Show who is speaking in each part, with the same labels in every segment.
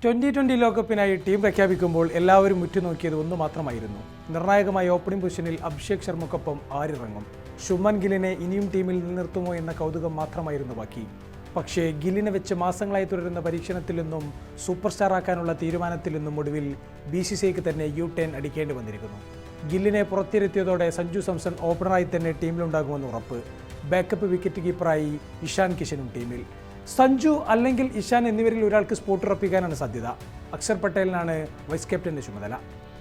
Speaker 1: 2020 ലോകകപ്പിനായി team പ്രഖ്യാപിക്കുമ്പോൾ എല്ലാവരും ഉറ്റുനോക്കിയത് ഒന്ന് മാത്രമായിരുന്നു. നിർണായകമായ ഓപ്പണിംഗ് പൊസിഷനിൽ അഭിഷേക് ശർമ്മക്കൊപ്പം ആരിറങ്ങും. ശുഭ്മാൻ ഗില്ലിനെ ഇനിയും ടീമിൽ നിലനിർത്തുമോ എന്ന കൗതുകം മാത്രമായിരുന്നു ബാക്കി. പക്ഷേ ഗില്ലിനെ വെച്ച് മാസങ്ങളായി തുടരുന്ന പരീക്ഷണത്തിൽ നിന്നും സൂപ്പർ സ്റ്റാർ ആക്കാനുള്ള തീരുമാനത്തിൽ നിന്നും ഒടുവിൽ BCCIക്ക് തന്നെ U-turn അടിക്കേണ്ടി വന്നിരിക്കുന്നു. ഗില്ലിനെ പുറത്തിരുത്തിയതോടെ സഞ്ജു സാംസൺ ഓപ്പണറായി തന്നെ ടീമിലുണ്ടാകുമെന്ന് ഉറപ്പ്. ബാക്കപ്പ് വിക്കറ്റ് കീപ്പറായി ഇഷാൻ കിഷനും ടീമിൽ. സഞ്ജു അല്ലെങ്കിൽ ഇഷാൻ എന്നിവരിൽ ഒരാൾക്ക് സ്പോട്ട് ഉറപ്പിക്കാനാണ് സാധ്യത. അക്ഷർ പട്ടേലിനാണ് വൈസ് ക്യാപ്റ്റന്റെ ചുമതല.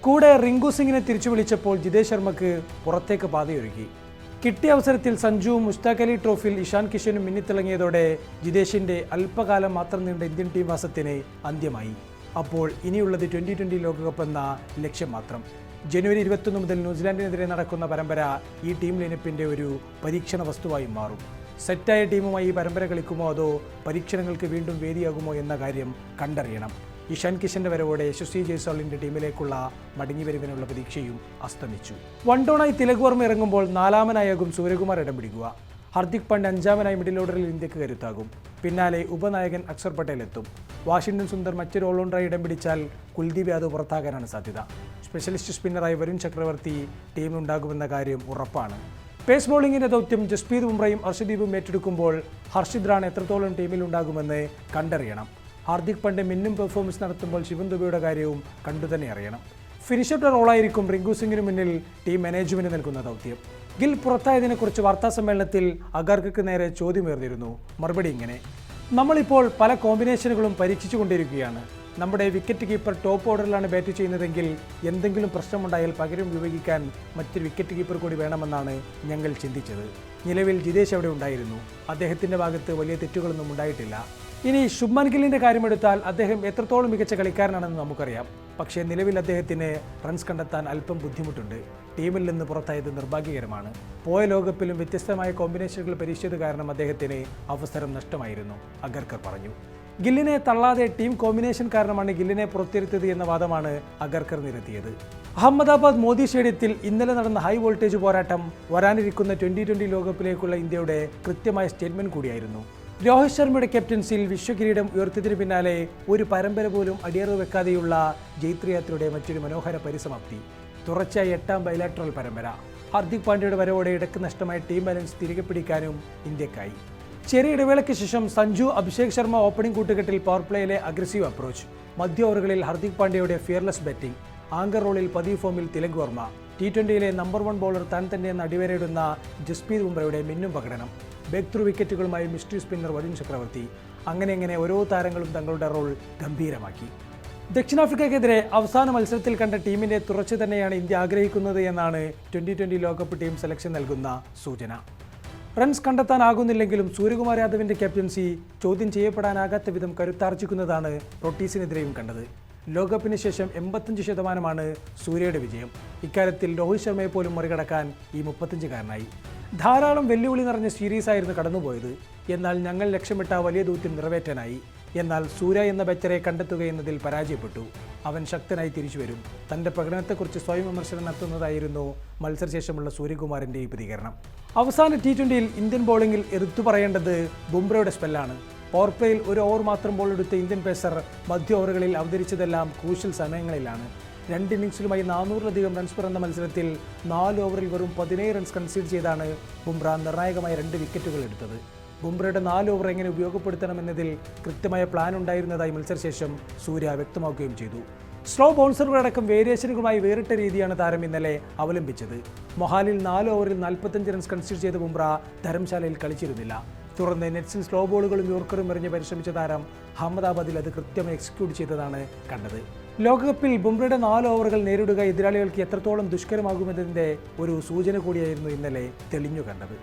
Speaker 1: കൂടെ റിങ്കു സിംഗിനെ തിരിച്ചു വിളിച്ചപ്പോൾ ജിതേഷ് ശർമ്മക്ക് പുറത്തേക്ക് പാതയൊരുക്കി. കിട്ടിയ അവസരത്തിൽ സഞ്ജുവും മുസ്താഖ് അലി ട്രോഫിയിൽ ഇഷാൻ കിഷനും മിന്നിത്തിളങ്ങിയതോടെ ജിതേഷിന്റെ അല്പകാലം മാത്രം നീണ്ട ഇന്ത്യൻ ടീം വാസത്തിന് അന്ത്യമായി. അപ്പോൾ ഇനിയുള്ളത് 2020 ലോകകപ്പ് എന്ന ലക്ഷ്യം മാത്രം. ജനുവരി 21 മുതൽ ന്യൂസിലാൻഡിനെതിരെ നടക്കുന്ന പരമ്പര ഈ ടീം ലൈനപ്പിന്റെ ഒരു പരീക്ഷണ വസ്തുവായി മാറും. സെറ്റായ ടീമുമായി ഈ പരമ്പര കളിക്കുമോ അതോ പരീക്ഷണങ്ങൾക്ക് വീണ്ടും വേദിയാകുമോ എന്ന കാര്യം കണ്ടറിയണം. ഇഷാൻ കിഷന്റെ വരവോടെ യശസ്വി ജയ്സ്വാളിന്റെ ടീമിലേക്കുള്ള മടങ്ങിവരവിനുള്ള പ്രതീക്ഷയും അസ്തമിച്ചു. വൺഡോണായി തിലക് വർമ്മ ഇറങ്ങുമ്പോൾ നാലാമനായാകും സൂര്യകുമാർ ഇടം പിടിക്കുക. ഹർദിക് പാണ്ഡ്യ അഞ്ചാമനായി മിഡിൽ ഓർഡറിൽ ഇന്ത്യക്ക് കരുത്താകും. പിന്നാലെ ഉപനായകൻ അക്ഷർ പട്ടേൽ എത്തും. വാഷിംഗ്ടൺ സുന്ദർ മറ്റൊരു ഓൾറൗണ്ടറായി ഇടം പിടിച്ചാൽ കുൽദീപ് യാദവ് പുറത്താകാനാണ് സാധ്യത. സ്പെഷ്യലിസ്റ്റ് സ്പിന്നറായി വരുൺ ചക്രവർത്തി ടീമിലുണ്ടാകുമെന്ന കാര്യം ഉറപ്പാണ്. പേസ് ബോളിംഗിന്റെ ദൗത്യം ജസ്പ്രീത് ബുംറയും ഹർഷദീപും ഏറ്റെടുക്കുമ്പോൾ ഹർഷിത് റാണ എത്രത്തോളം ടീമിലുണ്ടാകുമെന്ന് കണ്ടറിയണം. ഹാർദിക് പാണ്ഡ്യ മിന്നും പെർഫോമൻസ് നടത്തുമ്പോൾ ശിവൻ ദുബെയുടെ കാര്യവും കണ്ടുതന്നെ അറിയണം. ഫിനിഷറുടെ റോളായിരിക്കും റിങ്കു സിംഗിന് മുന്നിൽ ടീം മാനേജ്മെന്റ് നൽകുന്ന ദൗത്യം. ഗിൽ പുറത്തായതിനെക്കുറിച്ച് വാർത്താസമ്മേളനത്തിൽ അഗാർക്കർക്ക് നേരെ ചോദ്യമുയർന്നിരുന്നു. മറുപടി ഇങ്ങനെ: നമ്മളിപ്പോൾ പല കോമ്പിനേഷനുകളും പരീക്ഷിച്ചുകൊണ്ടിരിക്കുകയാണ്. നമ്മുടെ വിക്കറ്റ് കീപ്പർ ടോപ്പ് ഓർഡറിലാണ് ബാറ്റ് ചെയ്യുന്നതെങ്കിൽ എന്തെങ്കിലും പ്രശ്നമുണ്ടായാൽ പകരം ഉപയോഗിക്കാൻ മറ്റൊരു വിക്കറ്റ് കീപ്പർ കൂടി വേണമെന്നാണ് ഞങ്ങൾ ചിന്തിച്ചത്. നിലവിൽ ജിതേഷ് അവിടെ ഉണ്ടായിരുന്നു. അദ്ദേഹത്തിൻ്റെ ഭാഗത്ത് വലിയ തെറ്റുകളൊന്നും ഉണ്ടായിട്ടില്ല. ഇനി ശുഭ്മാൻ ഗില്ലിൻ്റെ കാര്യമെടുത്താൽ അദ്ദേഹം എത്രത്തോളം മികച്ച കളിക്കാരനാണെന്ന് നമുക്കറിയാം. പക്ഷേ നിലവിൽ അദ്ദേഹത്തിന് റൺസ് കണ്ടെത്താൻ അല്പം ബുദ്ധിമുട്ടുണ്ട്. ടീമിൽ നിന്ന് പുറത്തായത് നിർഭാഗ്യകരമാണ്. പോയ ലോകകപ്പിലും വ്യത്യസ്തമായ കോമ്പിനേഷനുകൾ പരീക്ഷിച്ചത് കാരണം അദ്ദേഹത്തിന് അവസരം നഷ്ടമായിരുന്നു, അഗർക്കർ പറഞ്ഞു. ഗില്ലിനെ തള്ളാതെ ടീം കോമ്പിനേഷൻ കാരണമാണ് ഗില്ലിനെ പുറത്തിരുത്തിയത് എന്ന വാദമാണ് അഗർക്കർ നിരത്തിയത്. അഹമ്മദാബാദ് മോദി സ്റ്റേഡിയത്തിൽ ഇന്നലെ നടന്ന ഹൈ വോൾട്ടേജ് പോരാട്ടം വരാനിരിക്കുന്ന 2020 ലോകകപ്പിലേക്കുള്ള ഇന്ത്യയുടെ കൃത്യമായ സ്റ്റേറ്റ്മെന്റ് കൂടിയായിരുന്നു. രോഹിത് ശർമ്മയുടെ ക്യാപ്റ്റൻസിയിൽ വിശ്വകിരീടം ഉയർത്തിയതിനു പിന്നാലെ ഒരു പരമ്പര പോലും അടിയറവ് വെക്കാതെയുള്ള ജൈത്രയാത്രയുടെ മറ്റൊരു മനോഹര പരിസമാപ്തി. തുടർച്ചയായി 8ാം ബൈലാറ്ററൽ പരമ്പര. ഹാർദിക് പാണ്ഡ്യയുടെ വരവോടെ ഇടക്ക് നഷ്ടമായ ടീം ബാലൻസ് തിരികെ പിടിക്കാനും ഇന്ത്യക്കായി. ചെറിയ ഇടവേളയ്ക്ക് ശേഷം സഞ്ജു അഭിഷേക് ശർമ്മ ഓപ്പണിംഗ് കൂട്ടുകെട്ടിൽ പവർ പ്ലേയിലെ അഗ്രസീവ് അപ്രോച്ച്. മധ്യ ഓവറുകളിൽ ഹാർദിക് പാണ്ഡ്യയുടെ ഫിയർലെസ് ബാറ്റിംഗ്. ആങ്കർ റോളിൽ പതിവ് ഫോമിൽ Tilak Varma. T20 number 1 bowler താൻ തന്നെയെന്ന് അടിവരയിടുന്ന ജസ്പ്രീത് ബുംറയുടെ മിന്നും പ്രകടനം. ബേക്ക് ത്രൂ വിക്കറ്റുകളുമായി മിസ്റ്ററി സ്പിന്നർ വരുൺ ചക്രവർത്തി. അങ്ങനെ ഓരോ താരങ്ങളും തങ്ങളുടെ റോൾ ഗംഭീരമാക്കി. ദക്ഷിണാഫ്രിക്കയ്ക്കെതിരെ അവസാന മത്സരത്തിൽ കണ്ട ടീമിന്റെ തുടർച്ച തന്നെയാണ് ഇന്ത്യ ആഗ്രഹിക്കുന്നത് എന്നാണ് 2020 ലോകകപ്പ് ടീം സെലക്ഷൻ നൽകുന്ന സൂചന. റൺസ് കണ്ടെത്താനാകുന്നില്ലെങ്കിലും സൂര്യകുമാർ യാദവിന്റെ ക്യാപ്റ്റൻസി ചോദ്യം ചെയ്യപ്പെടാനാകാത്ത വിധം കരുത്താർജിക്കുന്നതാണ് റോട്ടീസിനെതിരെയും കണ്ടത്. ലോകകപ്പിന് ശേഷം 85% സൂര്യയുടെ വിജയം. ഇക്കാര്യത്തിൽ രോഹിത് ശർമ്മയെ പോലും മറികടക്കാൻ ഈ 35-കാരനായി. ധാരാളം വെല്ലുവിളി നിറഞ്ഞ സീരീസായിരുന്നു കടന്നുപോയത്. എന്നാൽ ഞങ്ങൾ ലക്ഷ്യമിട്ട വലിയ ദൗത്യം നിറവേറ്റാനായി. എന്നാൽ സൂര്യ എന്ന ബാറ്ററെ കണ്ടെത്തുകയെന്നതിൽ പരാജയപ്പെട്ടു. അവൻ ശക്തനായി തിരിച്ചു വരും. തൻ്റെ പ്രകടനത്തെക്കുറിച്ച് സ്വയം വിമർശനം നടത്തുന്നതായിരുന്നു മത്സരശേഷമുള്ള സൂര്യകുമാറിൻ്റെ ഈ പ്രതികരണം. അവസാന T20 ഇന്ത്യൻ ബോളിംഗിൽ എടുത്തു പറയേണ്ടത് ബുംറയുടെ സ്പെല്ലാണ്. പവർ പ്ലേയിൽ ഒരു ഓവർ മാത്രം ബോൾ എടുത്ത ഇന്ത്യൻ പേസർ മധ്യ ഓവറുകളിൽ അവതരിച്ചതെല്ലാം ക്രൂഷ്യൽ സമയങ്ങളിലാണ്. 2 ഇന്നിംഗ്സിലുമായി 400-ലധികം റൺസ് പിറന്ന മത്സരത്തിൽ 4 ഓവറിൽ വെറും 17 റൺസ് കൺസീഡ് ചെയ്താണ് ബുംറ നിർണായകമായ 2 വിക്കറ്റുകൾ എടുത്തത്. ബുംറയുടെ 4 ഓവർ എങ്ങനെ ഉപയോഗപ്പെടുത്തണമെന്നതിൽ കൃത്യമായ പ്ലാൻ ഉണ്ടായിരുന്നതായി മത്സരശേഷം സൂര്യ വ്യക്തമാക്കുകയും ചെയ്തു. സ്ലോ ബൗൺസറുകളടക്കം വേരിയേഷനുകളുമായി വേറിട്ട രീതിയാണ് താരം ഇന്നലെ അവലംബിച്ചത്. മൊഹാലിൽ 4 ഓവറിൽ 45 റൺസ് കൺസീഡ് ചെയ്ത ബുംറ ധരംശാലയിൽ കളിച്ചിരുന്നില്ല. തുടർന്ന് നെറ്റ്സിൽ സ്ലോ ബോളുകളും യോർക്കറും എറിഞ്ഞ് പരിശ്രമിച്ച താരം അഹമ്മദാബാദിൽ അത് കൃത്യമായി എക്സിക്യൂട്ട് ചെയ്തതാണ് കണ്ടത്. ലോകകപ്പിൽ ബുംറയുടെ 4 ഓവറുകൾ നേരിടുക എതിരാളികൾക്ക് എത്രത്തോളം ദുഷ്കരമാകുമെന്നതിൻ്റെ ഒരു സൂചന കൂടിയായിരുന്നു ഇന്നലെ തെളിഞ്ഞു കണ്ടത്.